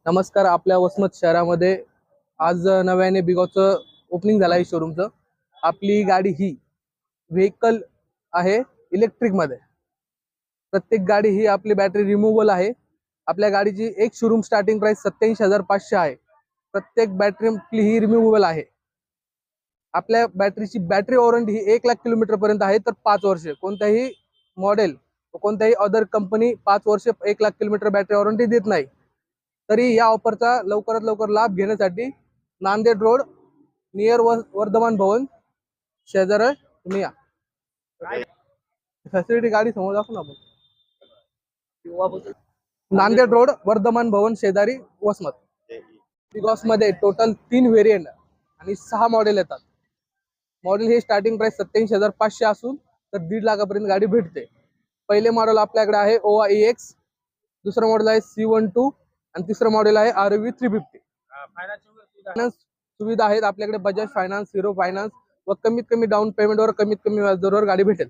नमस्कार. आपल्या वसमत शहरामध्ये आज नव्याने बिगॉचं ओपनिंग झालं आहे शोरूमचं. आपली गाडी ही व्हेकल आहे इलेक्ट्रिक मध्ये. प्रत्येक गाडी ही आपली बॅटरी रिमूव्हल आहे. आपल्या गाडीची एक शोरूम स्टार्टिंग प्राइस 87,500 आहे. प्रत्येक बॅटरी ही रिमूव्हल आहे. आपल्या बॅटरीची बॅटरी वॉरंटी ही 1 लाख किलोमीटर पर्यंत आहे, तर 5 वर्ष. कोणत्याही मॉडेल कोणत्याही अदर कंपनी 5 वर्ष 1 लाख किलोमीटर बॅटरी वॉरंटी देत नाही. तरी या ऑफरचा लवकरात लवकर लाभ घेण्यासाठी नांदेड रोड नियर वर्धमान भवन शेजारी तुम्ही या. फॅसिलिटी गाडी समोर दाखवू ना आपण. नांदेड रोड वर्धमान भवन शेजारी वसमत. बिगॉस मध्ये टोटल 3 व्हेरियंट आणि 6 मॉडेल येतात. मॉडेल हे स्टार्टिंग प्राइस 87,500 असून तर 1.5 लाखापर्यंत गाडी भेटते. पहिले मॉडेल आपल्याकडे आहे ओवा EX, दुसरं मॉडेल आहे C12 आणि तिसरं मॉडेल आहे RV 350. फायनान्स सुविधा आहेत आपल्याकडे. बजाज फायनान्स, हिरो फायनान्स व कमीत कमी डाऊन पेमेंटवर कमीत कमी व्याजदरावर गाडी भेटेल.